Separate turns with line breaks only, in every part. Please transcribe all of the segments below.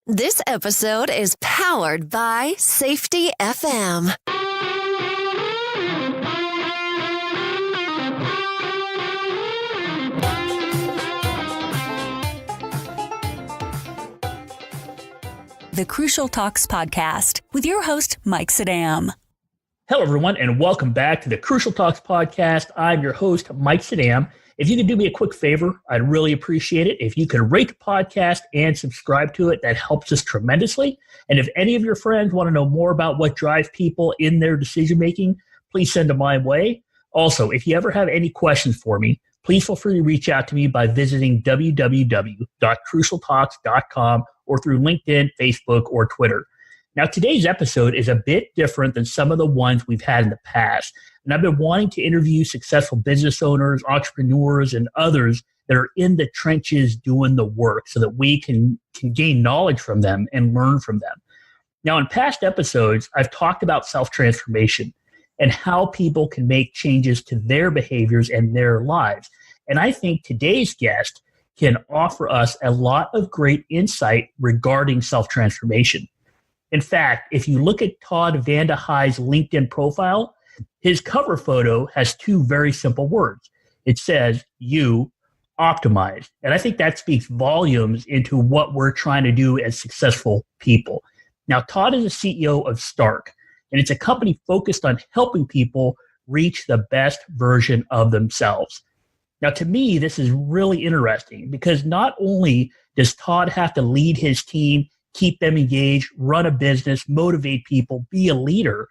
This episode is powered by Safety FM.
The Crucial Talks podcast with your host, Mike Sedam.
Hello, everyone, and welcome back to the Crucial Talks podcast. I'm your host, Mike Sedam. If you could do me a quick favor, I'd really appreciate it. If you could rate the podcast and subscribe to it, that helps us tremendously. And if any of your friends want to know more about what drives people in their decision-making, please send them my way. Also, if you ever have any questions for me, please feel free to reach out to me by visiting www.crucialtalks.com or through LinkedIn, Facebook, or Twitter. Now, today's episode is a bit different than some of the ones we've had in the past. And I've been wanting to interview successful business owners, entrepreneurs, and others that are in the trenches doing the work so that we can gain knowledge from them and learn from them. Now, in past episodes, I've talked about self-transformation and how people can make changes to their behaviors and their lives. And I think today's guest can offer us a lot of great insight regarding self-transformation. In fact, if you look at Todd Vande Hei's LinkedIn profile, his cover photo has two very simple words. It says, "You optimize." And I think that speaks volumes into what we're trying to do as successful people. Now, Todd is the CEO of Stark, and it's a company focused on helping people reach the best version of themselves. Now, to me, this is really interesting because not only does Todd have to lead his team, keep them engaged, run a business, motivate people, be a leader,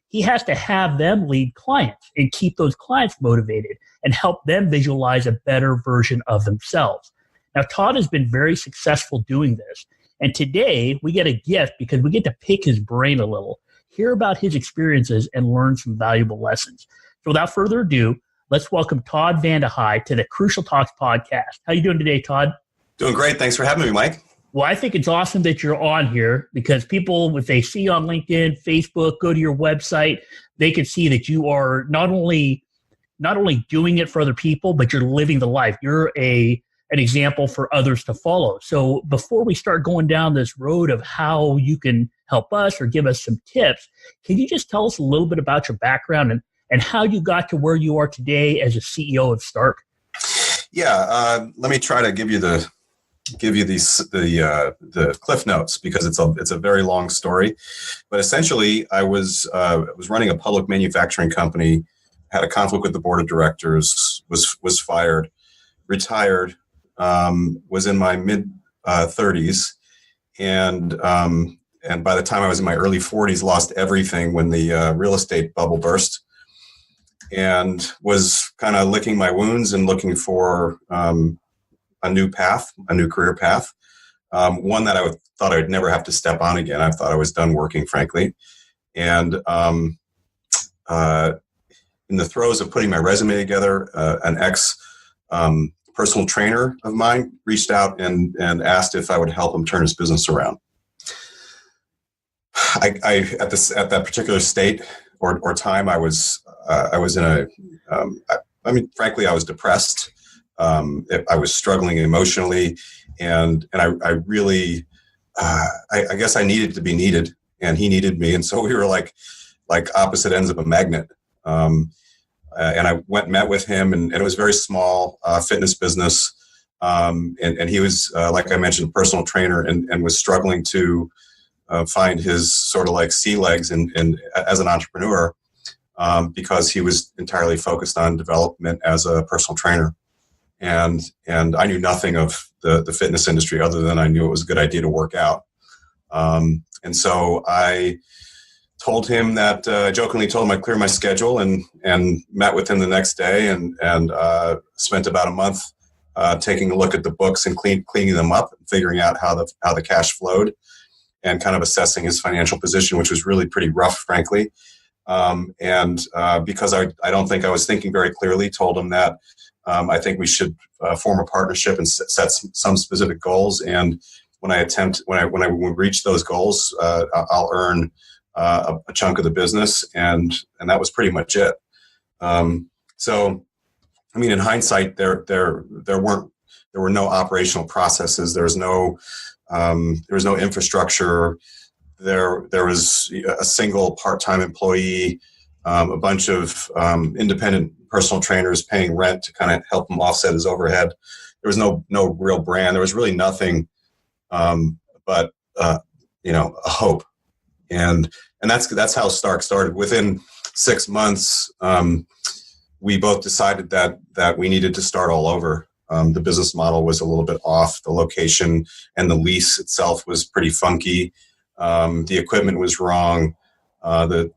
he has to have them lead clients and keep those clients motivated and help them visualize a better version of themselves. Now, Todd has been very successful doing this. And today we get a gift because we get to pick his brain a little, hear about his experiences, and learn some valuable lessons. So without further ado, let's welcome Todd Vande Hei to the Crucial Talks podcast. How are you doing today, Todd?
Doing great. Thanks for having me, Mike.
Well, I think it's awesome that you're on here because people, if they see you on LinkedIn, Facebook, go to your website, they can see that you are not only doing it for other people, but you're living the life. You're an example for others to follow. So before we start going down this road of how you can help us or give us some tips, can you just tell us a little bit about your background and how you got to where you are today as a CEO of Stark?
Yeah, let me try to give you the cliff notes because it's a very long story. But essentially, I was running a public manufacturing company, had a conflict with the board of directors, was fired, retired, was in my mid 30s, and by the time I was in my early 40s, lost everything when the real estate bubble burst, and was kind of licking my wounds and looking for a new career path, one that I thought I'd never have to step on again. I thought I was done working, frankly. And in the throes of putting my resume together, an personal trainer of mine reached out and asked if I would help him turn his business around. I at that particular state or time, I was in frankly, I was depressed. I was struggling emotionally, and I really, I guess I needed to be needed, and he needed me, and so we were like opposite ends of a magnet. And I went and met with him, and it was a very small fitness business, and he was, like I mentioned, a personal trainer, and was struggling to find his sort of like sea legs and as an entrepreneur, because he was entirely focused on development as a personal trainer. And I knew nothing of the fitness industry other than I knew it was a good idea to work out. And so I told him that, jokingly told him I'd clear my schedule and met with him the next day and spent about a month taking a look at the books and cleaning them up and figuring out how the cash flowed and kind of assessing his financial position, which was really pretty rough, frankly. Because I don't think I was thinking very clearly, told him that I think we should form a partnership and set some specific goals. And when I reach those goals, I'll earn a chunk of the business, and that was pretty much it. So, I mean, in hindsight, there were no operational processes. There's no There was no infrastructure. There was a single part-time employee, a bunch of independent personal trainers paying rent to kind of help him offset his overhead. There was no real brand. There was really nothing but a hope. And that's how Stark started. Within 6 months, we both decided that we needed to start all over. The business model was a little bit off. The location and the lease itself was pretty funky. The equipment was wrong. The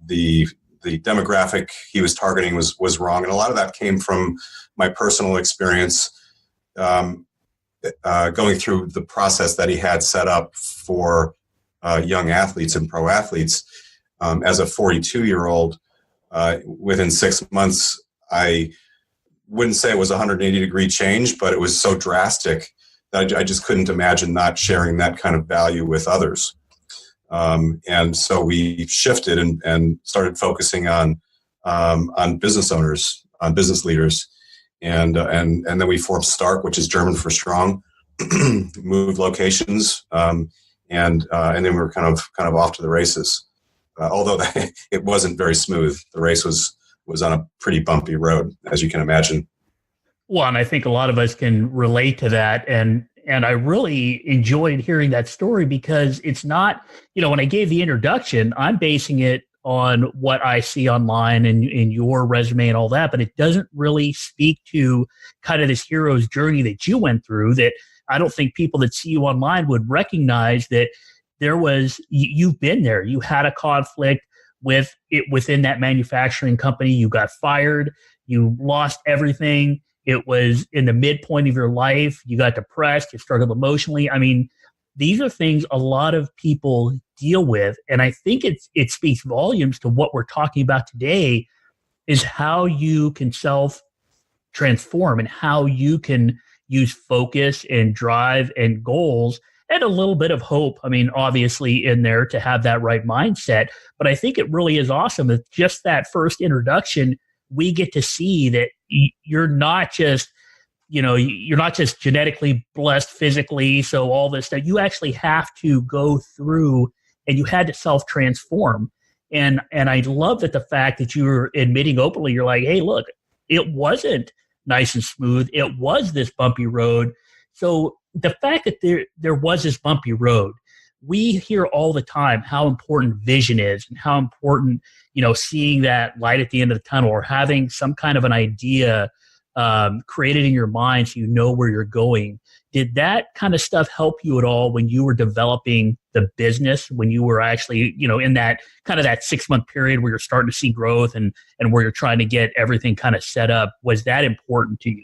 demographic he was targeting was wrong. And a lot of that came from my personal experience going through the process that he had set up for young athletes and pro athletes. As a 42-year-old, within 6 months, I wouldn't say it was a 180-degree change, but it was so drastic that I just couldn't imagine not sharing that kind of value with others. And so we shifted and started focusing on business owners, on business leaders, and then we formed Stark, which is German for strong. Moved locations, and then we were kind of off to the races. Although it wasn't very smooth, the race was on a pretty bumpy road, as you can imagine.
Well, and I think a lot of us can relate to that. And I really enjoyed hearing that story because it's not, when I gave the introduction, I'm basing it on what I see online and in your resume and all that, but it doesn't really speak to kind of this hero's journey that you went through that I don't think people that see you online would recognize that you've been there. You had a conflict with it within that manufacturing company. You got fired. You lost everything. It was in the midpoint of your life. You got depressed. You struggled emotionally. I mean, these are things a lot of people deal with. And I think it speaks volumes to what we're talking about today is how you can self-transform and how you can use focus and drive and goals and a little bit of hope. I mean, obviously in there to have that right mindset. But I think it really is awesome that just that first introduction, we get to see that you're not just, you're not just genetically blessed physically. So all this stuff, you actually have to go through and you had to self-transform. And I love that the fact that you're admitting openly, you're like, hey, look, it wasn't nice and smooth. It was this bumpy road. So the fact that there was this bumpy road, we hear all the time how important vision is and how important, seeing that light at the end of the tunnel or having some kind of an idea created in your mind so you know where you're going. Did that kind of stuff help you at all when you were developing the business, when you were actually, in that kind of that 6-month period where you're starting to see growth and where you're trying to get everything kind of set up? Was that important to you?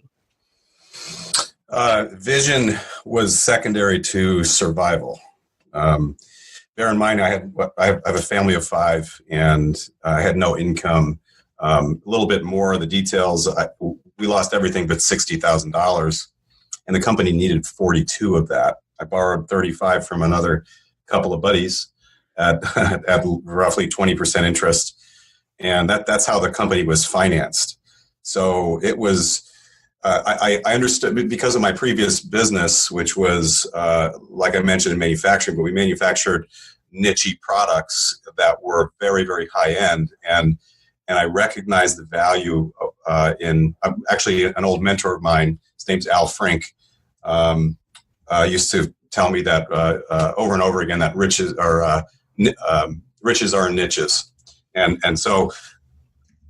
Vision was secondary to survival. Bear in mind, I have a family of 5 and I had no income. A little bit more of the details. We lost everything but $60,000 and the company needed 42 of that. I borrowed 35 from another couple of buddies at roughly 20% interest. And that's how the company was financed. So it was, I understood because of my previous business, which was, like I mentioned, in manufacturing, but we manufactured niche products that were very, very high end. And I recognized the value in actually an old mentor of mine. His name's Al Frink. Used to tell me that over and over again that riches are niches, and so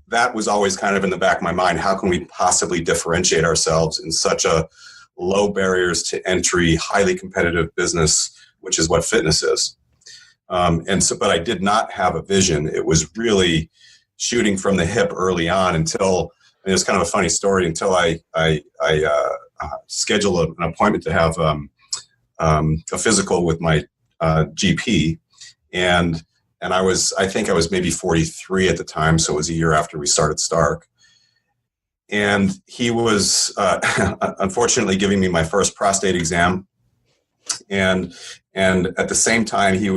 that was always kind of in the back of my mind. How can we possibly differentiate ourselves in such a low barriers to entry, highly competitive business, which is what fitness is? But I did not have a vision. It was really shooting from the hip early on until, it was kind of a funny story, until I scheduled an appointment to have a physical with my GP. And I think I was maybe 43 at the time. So it was a year after we started Stark. And he was unfortunately giving me my first prostate exam. And at the same time, he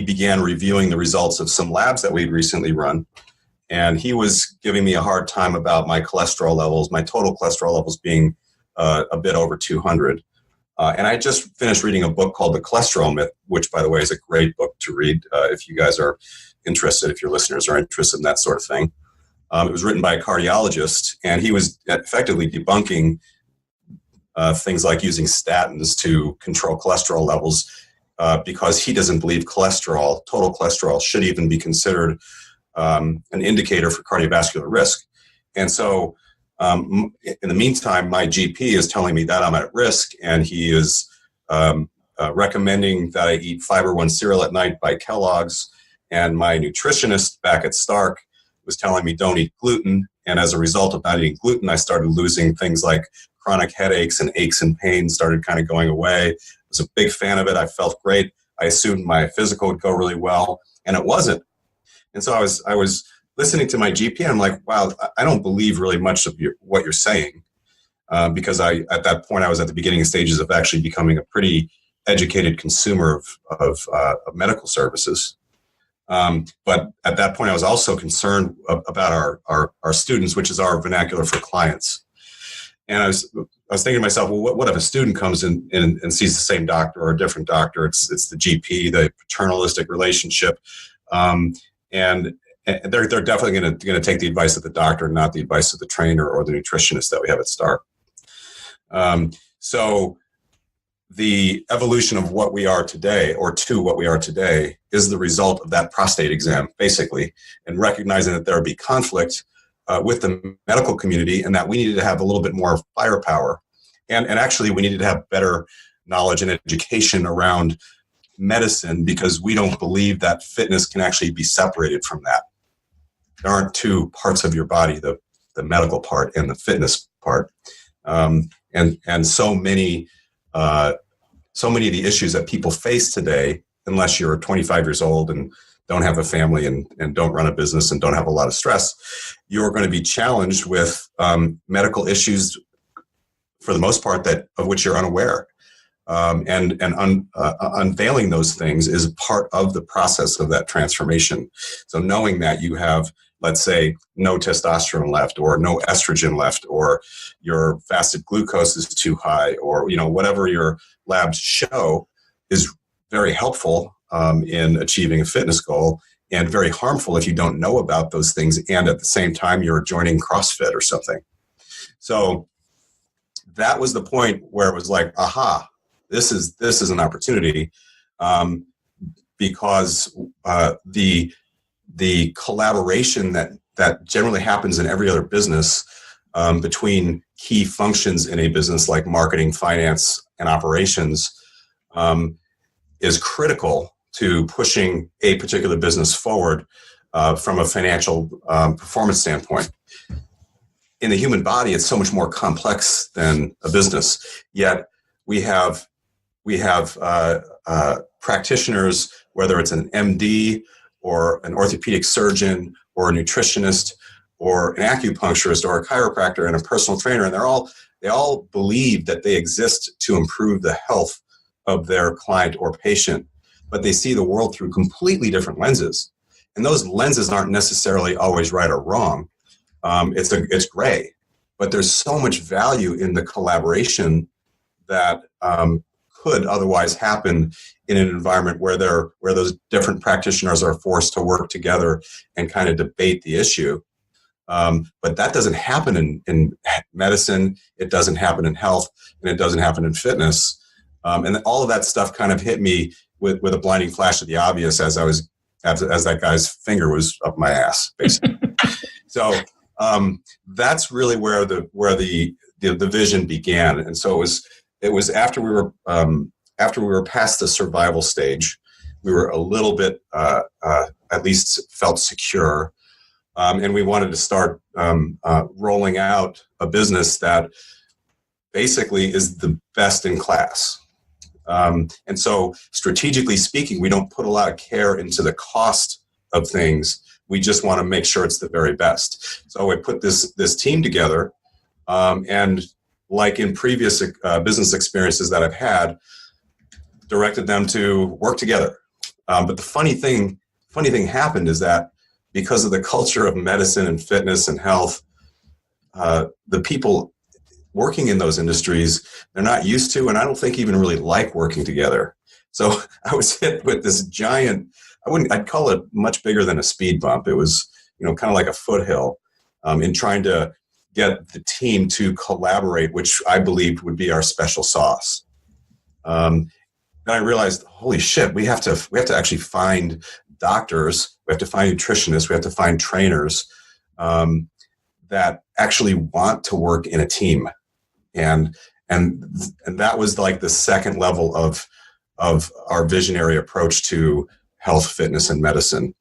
began reviewing the results of some labs that we'd recently run. And he was giving me a hard time about my cholesterol levels, my total cholesterol levels being a bit over 200. And I just finished reading a book called The Cholesterol Myth, which, by the way, is a great book to read if you guys are interested, if your listeners are interested in that sort of thing. It was written by a cardiologist, and he was effectively debunking things like using statins to control cholesterol levels because he doesn't believe total cholesterol, should even be considered an indicator for cardiovascular risk. And so in the meantime, my GP is telling me that I'm at risk, and he is recommending that I eat Fiber One cereal at night by Kellogg's. And my nutritionist back at Stark was telling me don't eat gluten. And as a result of not eating gluten, I started losing things like chronic headaches and aches and pains started kind of going away. I was a big fan of it. I felt great. I assumed my physical would go really well, and it wasn't. And so I was listening to my GP, and I'm like, wow, I don't believe really much of what you're saying, because at that point I was at the beginning stages of actually becoming a pretty educated consumer of medical services. But at that point, I was also concerned about our students, which is our vernacular for clients. And I was thinking to myself, well, what if a student comes in and sees the same doctor or a different doctor? It's the GP, the paternalistic relationship, and they're definitely going to take the advice of the doctor, not the advice of the trainer or the nutritionist that we have at Stark. So the evolution of what we are today, or to what we are today, is the result of that prostate exam, basically, and recognizing that there would be conflict with the medical community, and that we needed to have a little bit more firepower. And actually, we needed to have better knowledge and education around medicine, because we don't believe that fitness can actually be separated from that. There aren't two parts of your body, the medical part and the fitness part. And so many of the issues that people face today, unless you're 25 years old and don't have a family and don't run a business and don't have a lot of stress, you're going to be challenged with medical issues, for the most part, of which you're unaware. Unveiling those things is part of the process of that transformation. So knowing that you have, let's say, no testosterone left, or no estrogen left, or your fasted glucose is too high, or whatever your labs show, is very helpful in achieving a fitness goal, and very harmful if you don't know about those things, and at the same time you're joining CrossFit or something. So that was the point where it was like, aha, this is an opportunity, because the collaboration that generally happens in every other business between key functions in a business like marketing, finance, and operations is critical to pushing a particular business forward from a financial performance standpoint. In the human body, it's so much more complex than a business. Yet we have practitioners, whether it's an MD or an orthopedic surgeon or a nutritionist or an acupuncturist or a chiropractor and a personal trainer, and they all believe that they exist to improve the health of their client or patient, but they see the world through completely different lenses. And those lenses aren't necessarily always right or wrong. It's gray, but there's so much value in the collaboration that could otherwise happen in an environment where those different practitioners are forced to work together and kind of debate the issue. But that doesn't happen in medicine. It doesn't happen in health, and it doesn't happen in fitness. And all of that stuff kind of hit me with a blinding flash of the obvious as that guy's finger was up my ass, basically. So that's really where the vision began. And so it was after we were past the survival stage, we were a little bit at least felt secure, and we wanted to start rolling out a business that basically is the best in class. And so strategically speaking, we don't put a lot of care into the cost of things. We just want to make sure it's the very best. So I put this team together, and like in previous business experiences that I've had, directed them to work together. But the funny thing happened is that because of the culture of medicine and fitness and health, the people working in those industries, they're not used to, and I don't think even really like working together. So I was hit with this giant, I'd call it much bigger than a speed bump. It was, kind of like a foothill in trying to get the team to collaborate, which I believed would be our special sauce. Then I realized, holy shit, we have to actually find doctors, we have to find nutritionists, we have to find trainers that actually want to work in a team. And that was like the second level of our visionary approach to health, fitness, and medicine,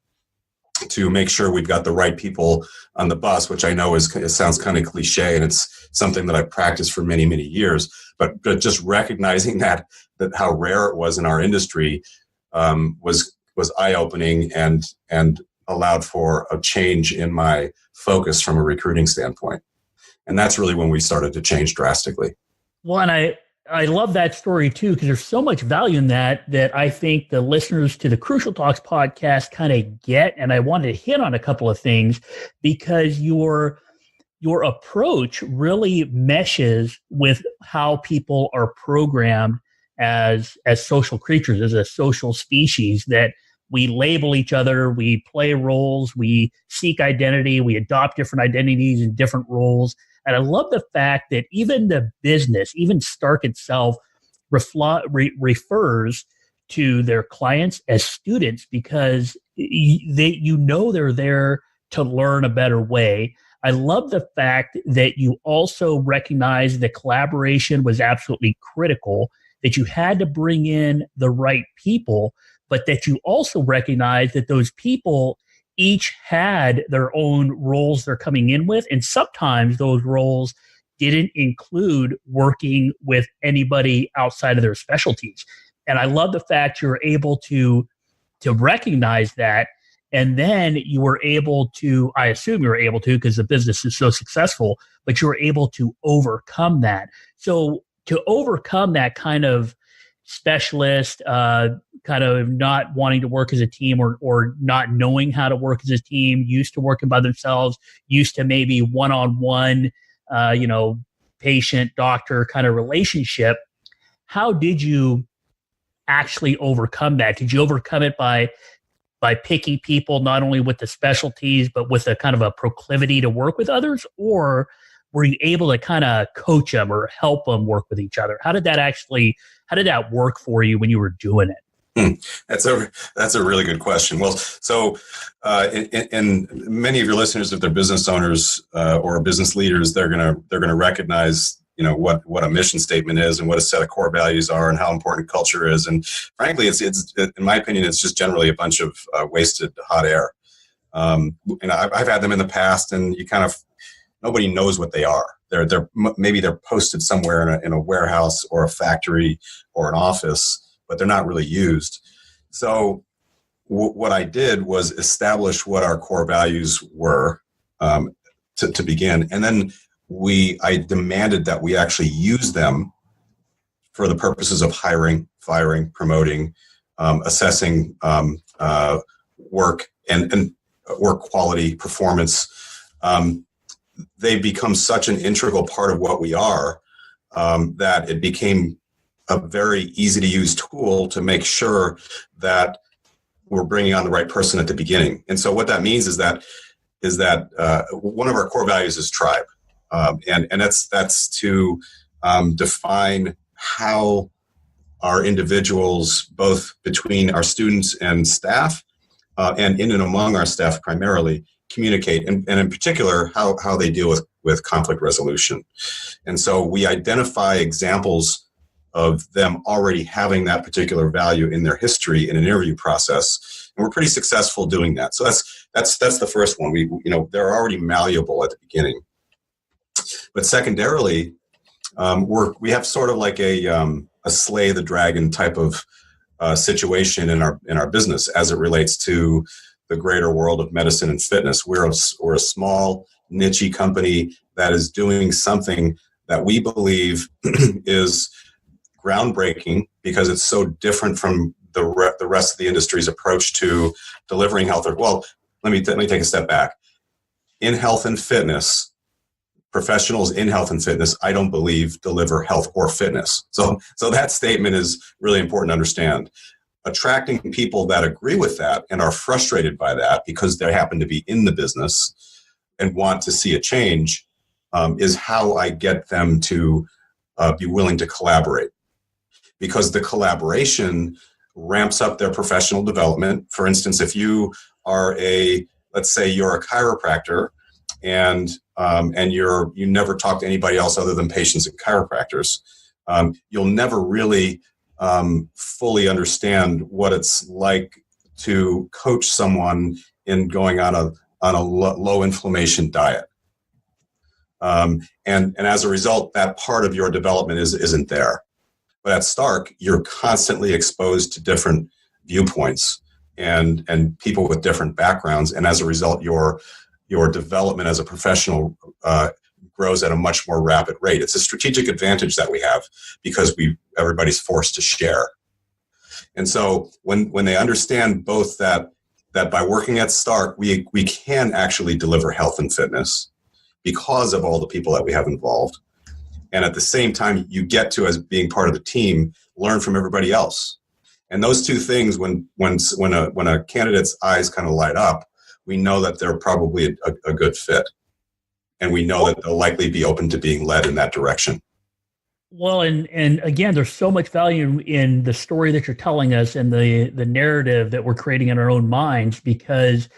to make sure we've got the right people on the bus, which I know it sounds kind of cliche, and it's something that I've practiced for many, many years, but just recognizing that how rare it was in our industry was eye-opening and allowed for a change in my focus from a recruiting standpoint. And that's really when we started to change drastically.
Well, and I love that story too, because there's so much value in that I think the listeners to the Crucial Talks podcast kind of get. And I wanted to hit on a couple of things because your approach really meshes with how people are programmed as social creatures, as a social species, that we label each other, we play roles, we seek identity, we adopt different identities and different roles. And I love the fact that even the business, even Stark itself, refers to their clients as students because they're there to learn a better way. I love the fact that you also recognize that collaboration was absolutely critical, that you had to bring in the right people, but that you also recognize that those people each had their own roles they're coming in with. And sometimes those roles didn't include working with anybody outside of their specialties. And I love the fact you're able to recognize that. And then you were able to, I assume you were able to, because the business is so successful, but you were able to overcome that. So to overcome that kind of specialist, kind of not wanting to work as a team or not knowing how to work as a team, used to working by themselves, used to maybe one-on-one, patient doctor kind of relationship. How did you actually overcome that? Did you overcome it by picking people not only with the specialties, but with a kind of a proclivity to work with others? Or were you able to kind of coach them or help them work with each other? How did that work for you when you were doing it?
That's a really good question. Well, so and many of your listeners, if they're business owners or business leaders, they're gonna recognize what a mission statement is and what a set of core values are and how important culture is. And frankly, it's in my opinion, it's just generally a bunch of wasted hot air. And I've had them in the past, and you kind of nobody knows what they are. Maybe they're posted somewhere in a warehouse or a factory or an office, but they're not really used. So what I did was establish what our core values were to begin. And then I demanded that we actually use them for the purposes of hiring, firing, promoting, assessing work and work quality, performance. They become such an integral part of what we are that it became a very easy to use tool to make sure that we're bringing on the right person at the beginning. And so what that means is that one of our core values is tribe. And that's to define how our individuals, both between our students and staff, and in and among our staff primarily, communicate, and in particular, how they deal with conflict resolution. And so we identify examples of them already having that particular value in their history in an interview process, and we're pretty successful doing that. So that's the first one. They're already malleable at the beginning. But secondarily, we have sort of like a slay the dragon type of situation in our business as it relates to the greater world of medicine and fitness. We're a small, niche-y company that is doing something that we believe is groundbreaking because it's so different from the rest of the industry's approach to delivering health. Well, let me take a step back. In health and fitness, professionals in health and fitness, I don't believe, deliver health or fitness. So that statement is really important to understand. Attracting people that agree with that and are frustrated by that because they happen to be in the business and want to see a change is how I get them to be willing to collaborate. Because the collaboration ramps up their professional development. For instance, if you are let's say you're a chiropractor and you never talk to anybody else other than patients and chiropractors, you'll never really fully understand what it's like to coach someone in going on a low inflammation diet. And as a result, that part of your development isn't there. But at Stark, you're constantly exposed to different viewpoints and people with different backgrounds. And as a result, your development as a professional grows at a much more rapid rate. It's a strategic advantage that we have because everybody's forced to share. And so when they understand both that by working at Stark, we can actually deliver health and fitness because of all the people that we have involved. And at the same time, you get to, as being part of the team, learn from everybody else. And those two things, when a candidate's eyes kind of light up, we know that they're probably a good fit. And we know that they'll likely be open to being led in that direction.
Well, and again, there's so much value in the story that you're telling us and the narrative that we're creating in our own minds, because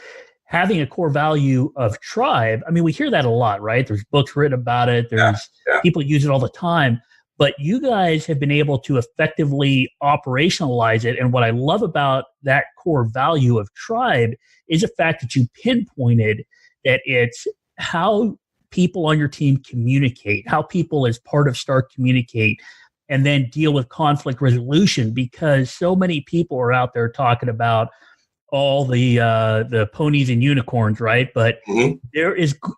having a core value of tribe, I mean, we hear that a lot, right? There's books written about it. There's people use it all the time. But you guys have been able to effectively operationalize it. And what I love about that core value of tribe is the fact that you pinpointed that it's how people on your team communicate, how people as part of Stark communicate, and then deal with conflict resolution, because so many people are out there talking about all the ponies and unicorns, right? But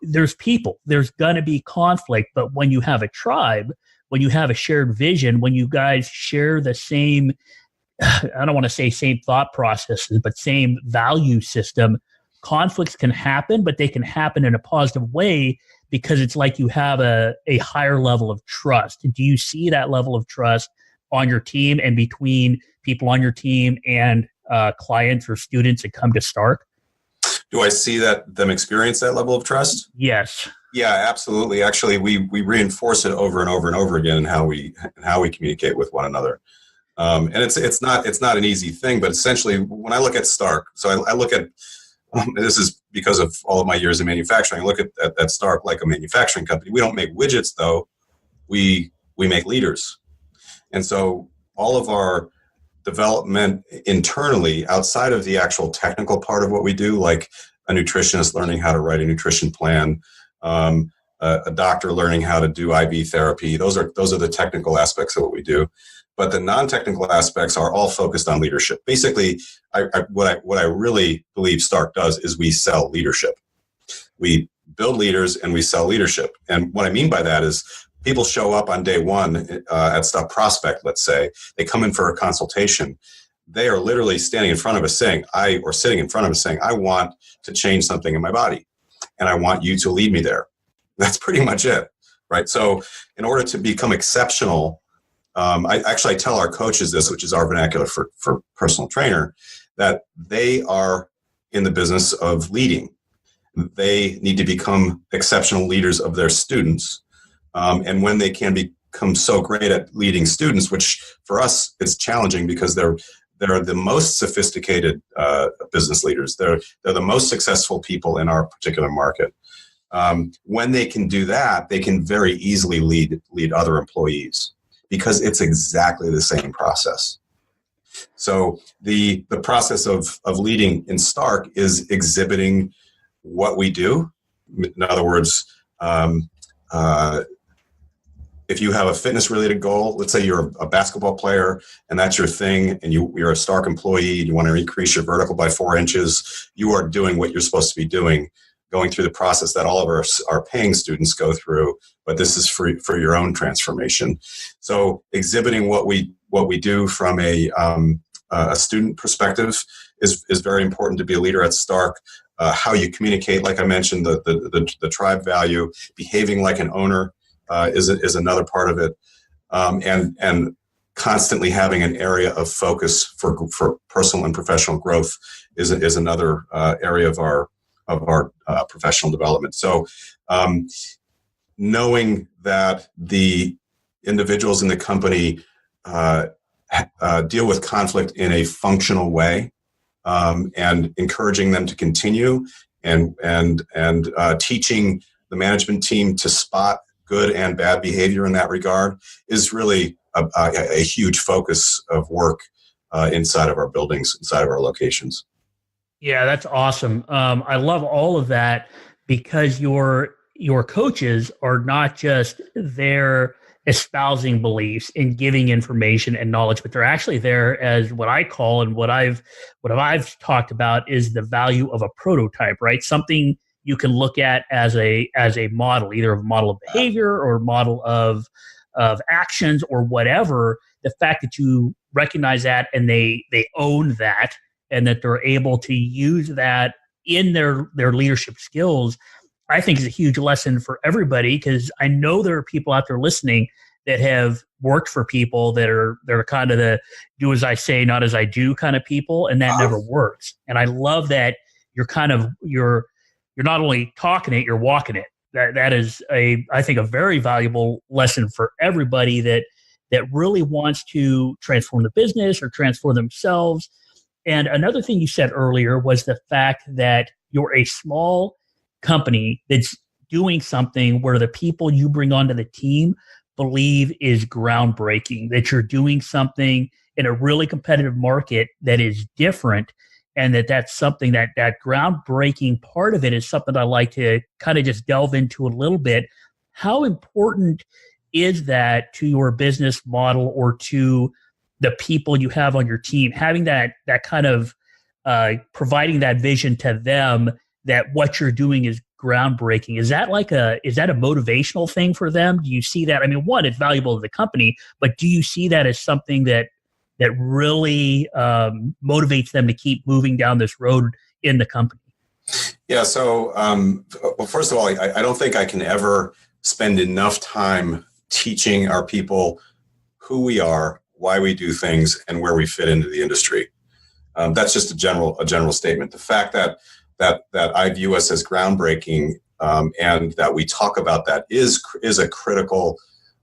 there's people, there's going to be conflict. But when you have a tribe, when you have a shared vision, when you guys share the same, I don't want to say same thought processes, but same value system, conflicts can happen, but they can happen in a positive way because it's like you have a higher level of trust. Do you see that level of trust on your team and between people on your team and clients or students that come to Stark?
Do I see them experience that level of trust?
Yes.
Yeah, absolutely. Actually, we reinforce it over and over and over again in how we communicate with one another. And it's not an easy thing, but essentially, when I look at Stark, so I look at this is because of all of my years in manufacturing. I look at Stark like a manufacturing company. We don't make widgets, though. We make leaders, and so all of our development internally, outside of the actual technical part of what we do, like a nutritionist learning how to write a nutrition plan, a doctor learning how to do IV therapy. Those are the technical aspects of what we do. But the non-technical aspects are all focused on leadership. Basically, what I really believe Stark does is we sell leadership. We build leaders and we sell leadership. And what I mean by that is people show up on day one at Stark Prospect, let's say. They come in for a consultation. They are literally standing in front of us saying, sitting in front of us saying, I want to change something in my body, and I want you to lead me there. That's pretty much it, right? So in order to become exceptional, I tell our coaches this, which is our vernacular for personal trainer, that they are in the business of leading. They need to become exceptional leaders of their students. And when they can become so great at leading students, which for us it's challenging because they're the most sophisticated business leaders. They're the most successful people in our particular market. When they can do that, they can very easily lead other employees because it's exactly the same process. So the process of leading in Stark is exhibiting what we do. In other words, if you have a fitness-related goal, let's say you're a basketball player and that's your thing, and you're a Stark employee, and you want to increase your vertical by 4 inches, you are doing what you're supposed to be doing, going through the process that all of our paying students go through, but this is for your own transformation. So exhibiting what we do from a student perspective is very important to be a leader at Stark. how you communicate. Like I mentioned, the tribe value, behaving like an owner is another part of it, and constantly having an area of focus for personal and professional growth is another area of our professional development. So knowing that the individuals in the company deal with conflict in a functional way, and encouraging them to continue, and teaching the management team to spot good and bad behavior in that regard is really a huge focus of work inside of our buildings, inside of our locations.
Yeah, that's awesome. I love all of that because your coaches are not just there espousing beliefs and giving information and knowledge, but they're actually there as what I call, and what I've talked about, is the value of a prototype, right? Something you can look at as a model, either a model of behavior or a model of actions or whatever. The fact that you recognize that and they own that, and that they're able to use that in their leadership skills, I think is a huge lesson for everybody, because I know there are people out there listening that have worked for people that are kind of the do as I say, not as I do kind of people, and that never works. And I love that you're not only talking it, you're walking it. That is I think a very valuable lesson for everybody that really wants to transform the business or transform themselves. And another thing you said earlier was the fact that you're a small company that's doing something where the people you bring onto the team believe is groundbreaking, that you're doing something in a really competitive market that is different, and that's something that groundbreaking part of it is something I like to kind of just delve into a little bit. How important is that to your business model or to the people you have on your team, having that kind of providing that vision to them that what you're doing is groundbreaking? Is that a motivational thing for them? Do you see that? I mean, one, it's valuable to the company, but do you see that as something that really motivates them to keep moving down this road in the company?
Yeah. So, well, first of all, I don't think I can ever spend enough time teaching our people who we are, why we do things, and where we fit into the industry. That's just a general statement. The fact that I view us as groundbreaking, and that we talk about that is a critical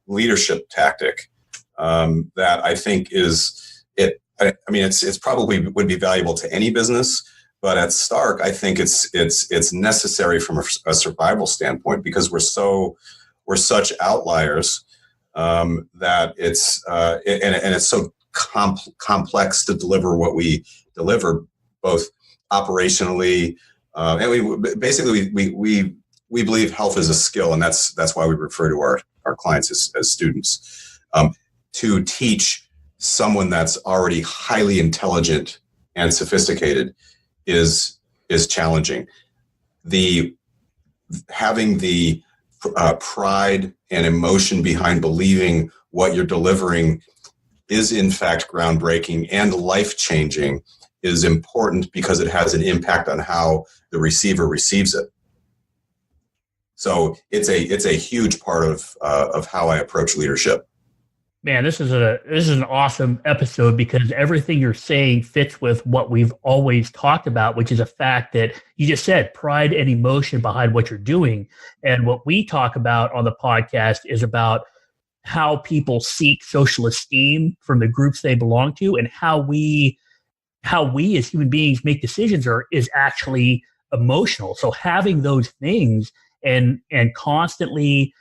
leadership tactic that I think is it. I mean, it's probably would be valuable to any business, but at Stark, I think it's necessary from a survival standpoint, because we're such outliers that it's and it's so complex to deliver what we deliver, both operationally, and we believe health is a skill, and that's why we refer to our clients as students. To teach someone that's already highly intelligent and sophisticated is challenging. Having the pride and emotion behind believing what you're delivering is in fact groundbreaking and life-changing is important, because it has an impact on how the receiver receives it. So it's a huge part of how I approach leadership.
Man, this is an awesome episode, because everything you're saying fits with what we've always talked about, which is a fact that you just said, pride and emotion behind what you're doing. And what we talk about on the podcast is about how people seek social esteem from the groups they belong to, and how we as human beings make decisions is actually emotional. So having those things and constantly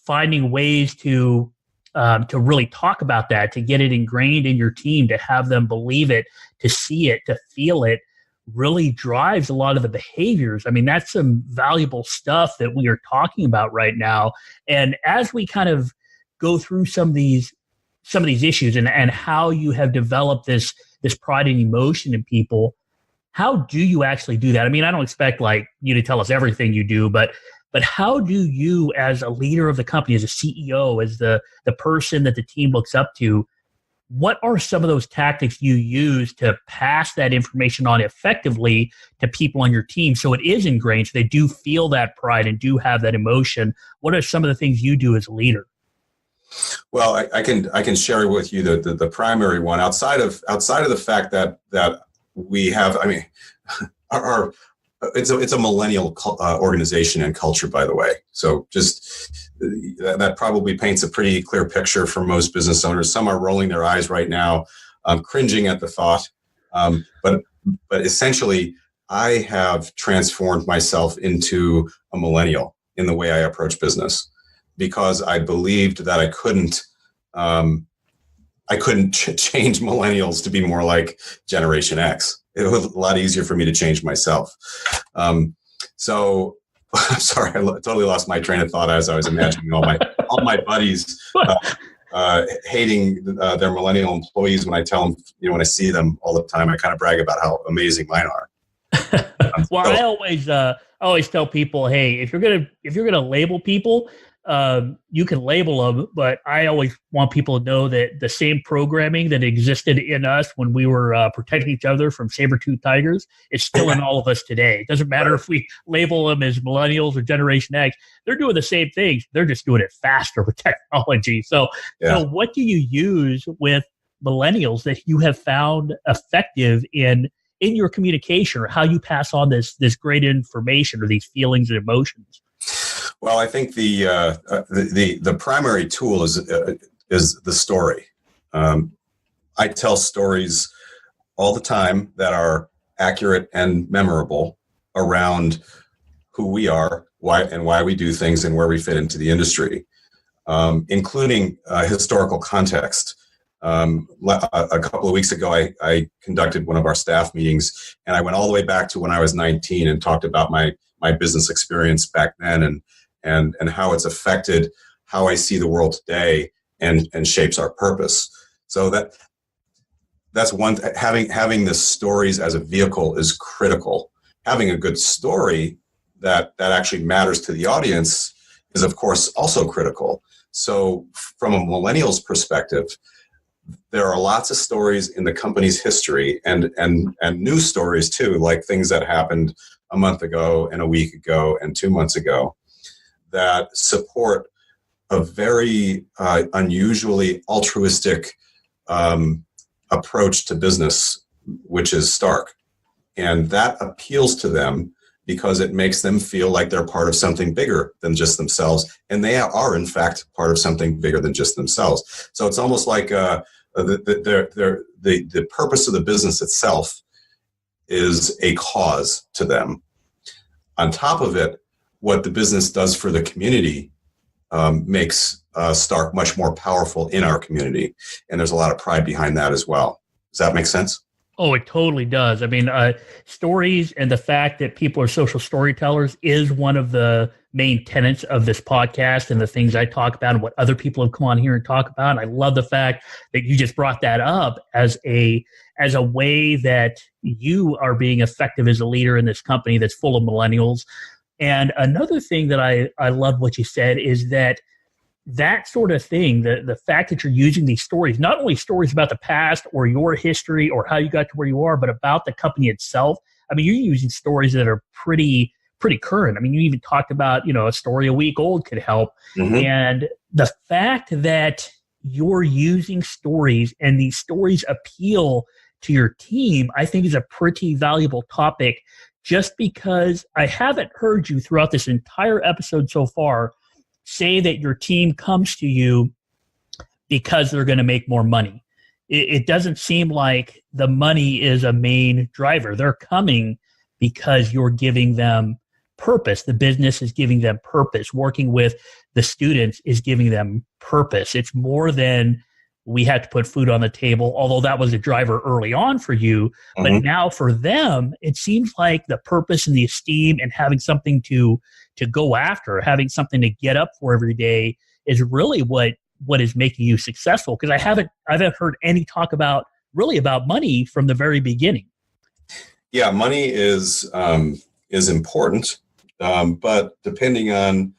finding ways to really talk about that, to get it ingrained in your team, to have them believe it, to see it, to feel it, really drives a lot of the behaviors. I mean, that's some valuable stuff that we are talking about right now. And as we kind of go through some of these issues and how you have developed this pride and emotion in people, how do you actually do that? I mean, I don't expect like you to tell us everything you do, but how do you, as a leader of the company, as a CEO, as the person that the team looks up to, What are some of those tactics you use to pass that information on effectively to people on your team so it is ingrained, so they do feel that pride and do have that emotion? What are some of the things you do as a leader?
Well, I can share with you the primary one outside of the fact that we have. I mean, it's a millennial organization and culture, by the way. So just that probably paints a pretty clear picture for most business owners. Some are rolling their eyes right now, cringing at the thought. But essentially, I have transformed myself into a millennial in the way I approach business, because I believed that I couldn't change millennials to be more like Generation X. It was a lot easier for me to change myself. So I'm sorry, I totally lost my train of thought as I was imagining all my buddies hating their millennial employees when I tell them, when I see them all the time, I kind of brag about how amazing mine are.
Well, I always tell people, hey, if you're gonna label people, you can label them, but I always want people to know that the same programming that existed in us when we were protecting each other from saber-toothed tigers is still in all of us today. It doesn't matter if we label them as millennials or Generation X. They're doing the same things. They're just doing it faster with technology. So, what do you use with millennials that you have found effective in your communication, or how you pass on this great information or these feelings and emotions?
Well, I think the primary tool is the story. I tell stories all the time that are accurate and memorable around who we are, why we do things, and where we fit into the industry, including historical context. A couple of weeks ago, I conducted one of our staff meetings, and I went all the way back to when I was 19 and talked about my business experience back then and how it's affected how I see the world today and shapes our purpose. So that's one. Having the stories as a vehicle is critical. Having a good story that actually matters to the audience is, of course, also critical. So from a millennial's perspective, there are lots of stories in the company's history and news stories too, like things that happened a month ago and a week ago and 2 months ago, that support a very unusually altruistic approach to business, which is Stark. And that appeals to them because it makes them feel like they're part of something bigger than just themselves. And they are, in fact, part of something bigger than just themselves. So it's almost like the purpose of the business itself is a cause to them. On top of it, what the business does for the community makes Stark much more powerful in our community. And there's a lot of pride behind that as well. Does that make sense?
Oh, it totally does. I mean, stories and the fact that people are social storytellers is one of the main tenets of this podcast and the things I talk about and what other people have come on here and talk about. And I love the fact that you just brought that up as a way that you are being effective as a leader in this company that's full of millennials. And another thing that I love what you said is that sort of thing, the fact that you're using these stories, not only stories about the past or your history or how you got to where you are, but about the company itself. I mean, you're using stories that are pretty current. I mean, you even talked about, a story a week old could help. Mm-hmm. And the fact that you're using stories and these stories appeal to your team, I think is a pretty valuable topic, just because I haven't heard you throughout this entire episode so far say that your team comes to you because they're going to make more money. It doesn't seem like the money is a main driver. They're coming because you're giving them purpose. The business is giving them purpose. Working with the students is giving them purpose. It's more than we had to put food on the table, although that was a driver early on for you. Mm-hmm. But now for them, it seems like the purpose and the esteem and having something to go after, having something to get up for every day is really what is making you successful. Because I haven't heard any talk about money from the very beginning.
Yeah, money is important, but depending on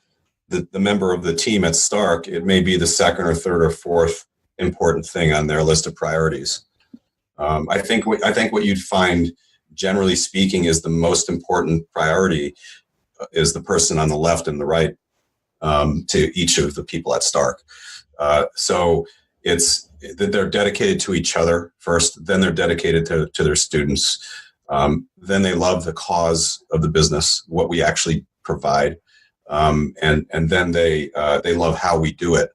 the member of the team at Stark, it may be the second or third or fourth important thing on their list of priorities. I think what you'd find, generally speaking, is the most important priority is the person on the left and the right to each of the people at Stark. So it's that they're dedicated to each other first, then they're dedicated to their students. Then they love the cause of the business, what we actually provide, and then they love how we do it.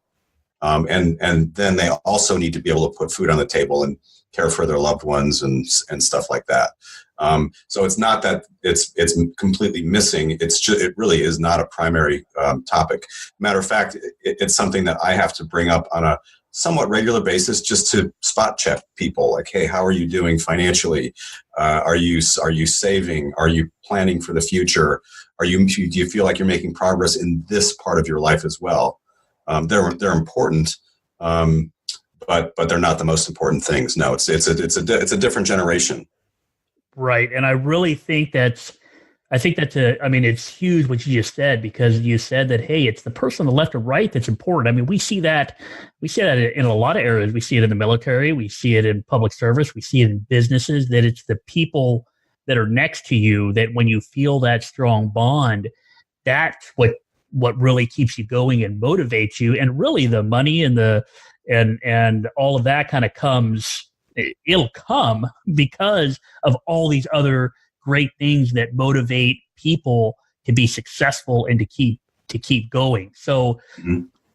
And then they also need to be able to put food on the table and care for their loved ones and stuff like that. So it's not that it's completely missing. It really is not a primary topic. Matter of fact, it's something that I have to bring up on a somewhat regular basis just to spot check people. Like, hey, how are you doing financially? Are you saving? Are you planning for the future? Do you feel like you're making progress in this part of your life as well? They're important, but they're not the most important things. No, it's a different generation.
Right. And I really think it's huge what you just said, because you said that, hey, it's the person on the left or right that's important. I mean, we see that in a lot of areas. We see it in the military. We see it in public service. We see it in businesses, that it's the people that are next to you that when you feel that strong bond, that's what really keeps you going and motivates you. And really the money and and all of that kind of it'll come because of all these other great things that motivate people to be successful and to keep going. So,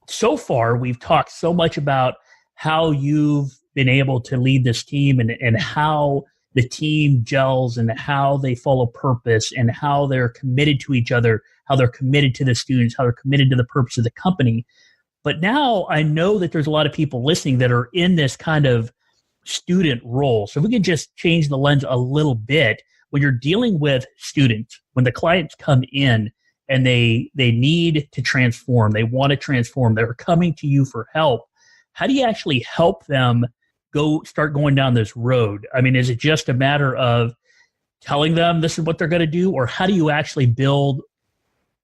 So far we've talked so much about how you've been able to lead this team and how the team gels and how they follow purpose and how they're committed to each other, how they're committed to the students, how they're committed to the purpose of the company. But now I know that there's a lot of people listening that are in this kind of student role. So if we could just change the lens a little bit, when you're dealing with students, when the clients come in and they need to transform, they want to transform, they're coming to you for help, how do you actually help them start going down this road? I mean, is it just a matter of telling them this is what they're going to do, or how do you actually build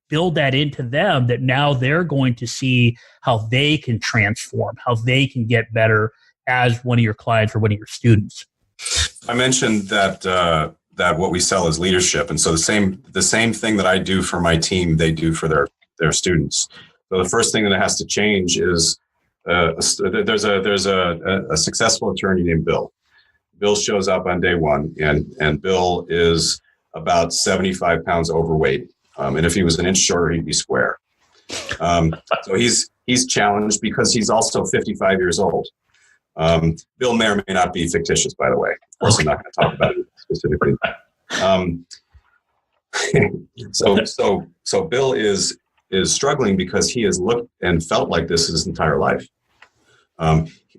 that into them that now they're going to see how they can transform, how they can get better as one of your clients or one of your students?
I mentioned that what we sell is leadership, and so the same thing that I do for my team, they do for their students. So the first thing that has to change is there's a successful attorney named Bill. Bill shows up on day one, and Bill is about 75 pounds overweight, and if he was an inch shorter, he'd be square. So he's challenged because he's also 55 years old. Bill may or may not be fictitious, by the way. Of course, I'm not going to talk about it specifically. So Bill is struggling because he has looked and felt like this his entire life.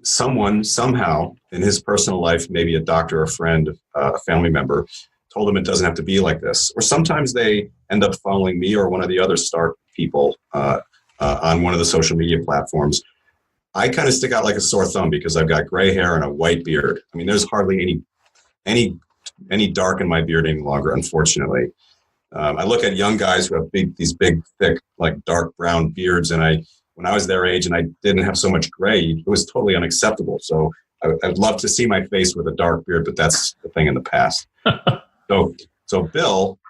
Someone somehow in his personal life, maybe a doctor, a friend, a family member, told him it doesn't have to be like this. Or sometimes they end up following me or one of the other Stark people on one of the social media platforms. I kind of stick out like a sore thumb because I've got gray hair and a white beard. I mean, there's hardly any dark in my beard any longer, unfortunately. I look at young guys who have these big, thick, like dark brown beards, and when I was their age and I didn't have so much gray, it was totally unacceptable. So I'd love to see my face with a dark beard, but that's the thing in the past. So Bill,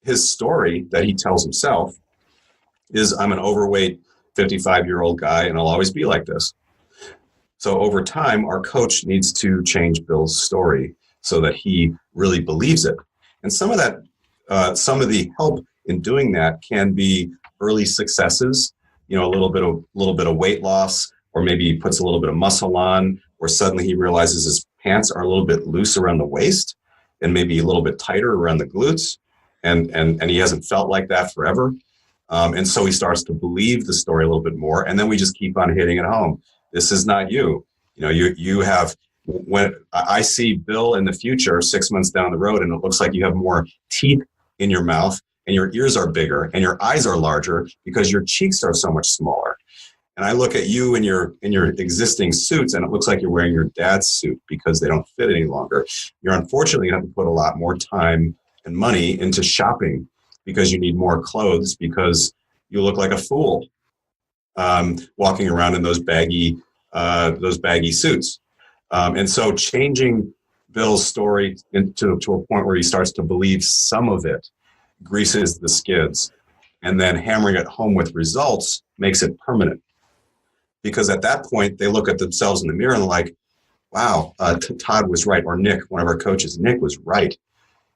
his story that he tells himself is, I'm an overweight 55-year-old guy, and I'll always be like this. So over time, our coach needs to change Bill's story so that he really believes it. And some of the help in doing that can be early successes, a little bit of weight loss, or maybe he puts a little bit of muscle on, or suddenly he realizes his pants are a little bit loose around the waist and maybe a little bit tighter around the glutes, and he hasn't felt like that forever. And so he starts to believe the story a little bit more, and then we just keep on hitting it home. This is not you. You have, when I see Bill in the future, 6 months down the road, and it looks like you have more teeth in your mouth, and your ears are bigger, and your eyes are larger because your cheeks are so much smaller. And I look at you in your existing suits, and it looks like you're wearing your dad's suit because they don't fit any longer. You're unfortunately going to have to put a lot more time and money into shopping because you need more clothes, because you look like a fool walking around in those baggy those baggy suits. And so changing Bill's story to a point where he starts to believe some of it greases the skids, and then hammering it home with results makes it permanent. Because at that point, they look at themselves in the mirror and like, wow, Todd was right. Or Nick, one of our coaches, Nick was right.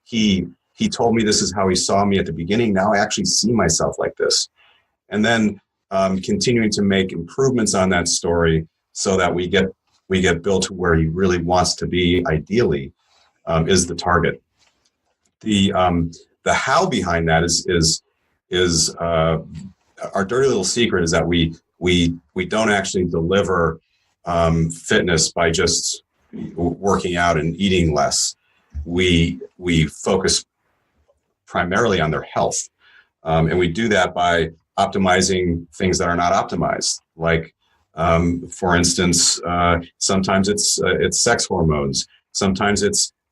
He told me this is how he saw me at the beginning. Now I actually see myself like this. And then continuing to make improvements on that story so that we get Bill to where he really wants to be, ideally, is the target. The how behind that is our dirty little secret is that we don't actually deliver fitness by just working out and eating less. We focus primarily on their health, and we do that by optimizing things that are not optimized. Like, for instance, sometimes it's sex hormones. Sometimes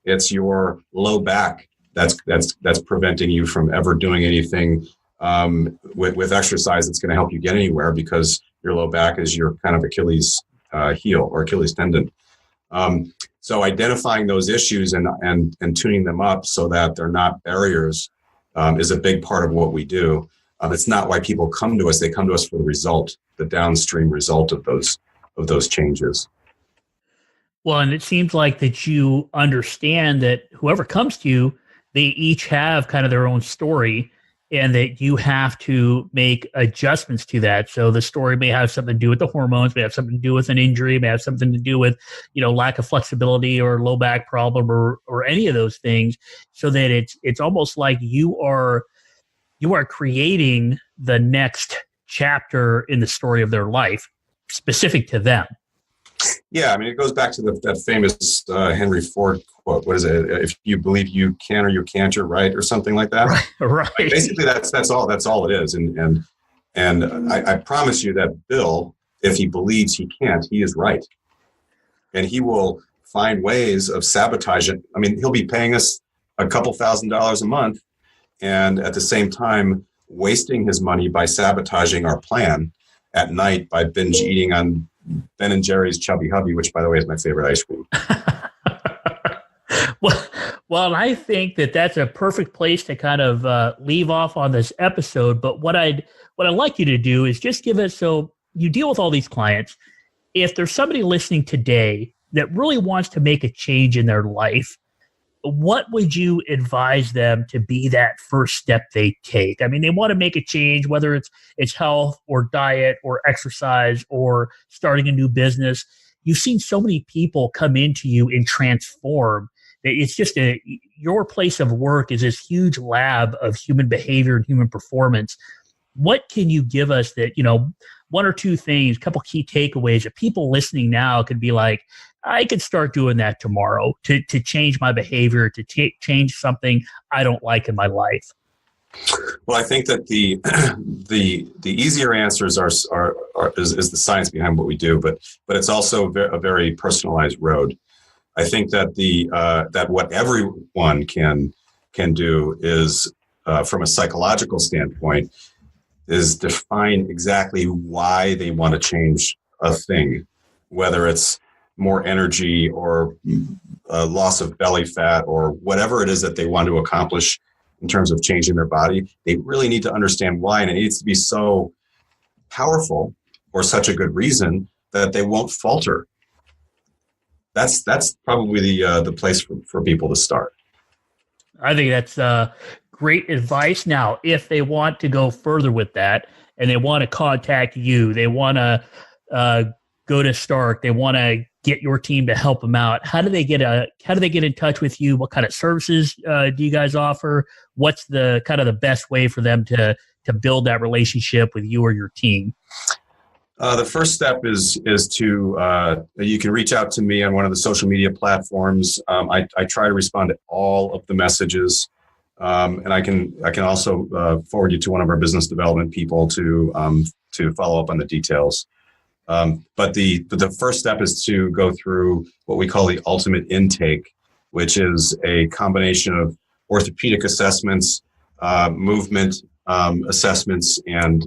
it's your low back that's preventing you from ever doing anything with exercise that's going to help you get anywhere, because your low back is your kind of Achilles heel or Achilles tendon. So identifying those issues and tuning them up so that they're not barriers is a big part of what we do. It's not why people come to us. They come to us for the result, the downstream result of those changes.
Well, and it seems like that you understand that whoever comes to you, they each have kind of their own story, and that you have to make adjustments to that. So the story may have something to do with the hormones, may have something to do with an injury, may have something to do with, lack of flexibility or low back problem or any of those things, so that it's almost like you are creating the next chapter in the story of their life specific to them.
Yeah, I mean, it goes back to that famous Henry Ford quote. What is it? If you believe you can or you can't, you're right, or something like that.
Right.
Basically, that's all it is. And I promise you that Bill, if he believes he can't, he is right, and he will find ways of sabotaging. I mean, he'll be paying us a couple $1,000s a month, and at the same time wasting his money by sabotaging our plan at night by binge eating on Ben and Jerry's Chubby Hubby, which, by the way, is my favorite ice cream.
Well, I think that that's a perfect place to kind of leave off on this episode. But what I'd like you to do is just give us, so you deal with all these clients. If there's somebody listening today that really wants to make a change in their life, what would you advise them to be that first step they take? I mean, they want to make a change, whether it's health or diet or exercise or starting a new business. You've seen so many people come into you and transform. It's just your place of work is this huge lab of human behavior and human performance. What can you give us that, one or two things, a couple key takeaways that people listening now could be like, I could start doing that tomorrow to change my behavior, to change something I don't like in my life?
Well, I think that the easier answers is the science behind what we do, but it's also a very personalized road. I think that that what everyone can do is, from a psychological standpoint, is define exactly why they want to change a thing, whether it's more energy or loss of belly fat or whatever it is that they want to accomplish in terms of changing their body. They really need to understand why, and it needs to be so powerful or such a good reason that they won't falter. That's probably the place for people to start.
I think that's great advice. Now, if they want to go further with that and they want to contact you, they want to go to Stark, they want to get your team to help them out, how do they get in touch with you? What kind of services do you guys offer? What's the kind of the best way for them to build that relationship with you or your team?
The first step is to you can reach out to me on one of the social media platforms. I try to respond to all of the messages, and I can also forward you to one of our business development people to follow up on the details. But the first step is to go through what we call the ultimate intake, which is a combination of orthopedic assessments, movement assessments, and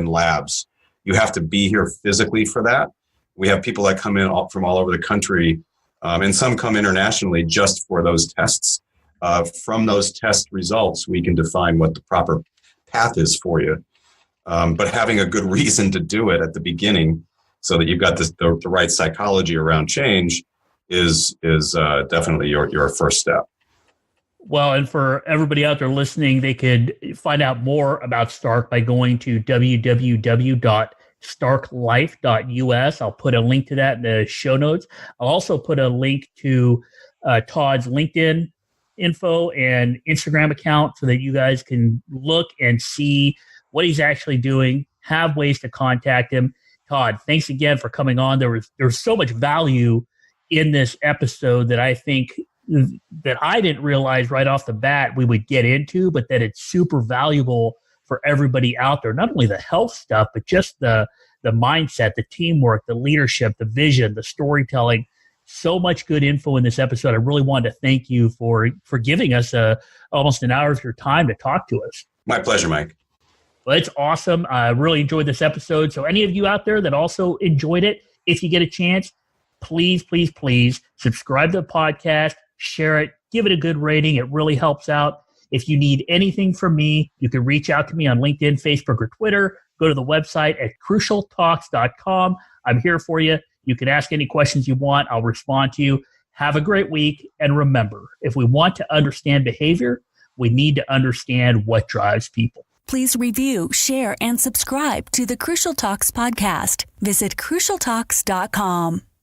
labs. You have to be here physically for that. We have people that come in from all over the country, and some come internationally just for those tests. From those test results, we can define what the proper path is for you. But having a good reason to do it at the beginning so that you've got the right psychology around change is definitely your first step.
Well, and for everybody out there listening, they could find out more about Stark by going to www.starklife.us. I'll put a link to that in the show notes. I'll also put a link to Todd's LinkedIn info and Instagram account so that you guys can look and see what he's actually doing, have ways to contact him. Todd, thanks again for coming on. There was so much value in this episode that I think that I didn't realize right off the bat we would get into, but that it's super valuable for everybody out there. Not only the health stuff, but just the mindset, the teamwork, the leadership, the vision, the storytelling. So much good info in this episode. I really wanted to thank you for giving us almost an hour of your time to talk to us.
My pleasure, Mike.
Well, it's awesome. I really enjoyed this episode. So any of you out there that also enjoyed it, if you get a chance, please, please, please subscribe to the podcast, share it, give it a good rating. It really helps out. If you need anything from me, you can reach out to me on LinkedIn, Facebook, or Twitter. Go to the website at crucialtalks.com. I'm here for you. You can ask any questions you want. I'll respond to you. Have a great week. And remember, if we want to understand behavior, we need to understand what drives people.
Please review, share, and subscribe to the Crucial Talks podcast. Visit crucialtalks.com.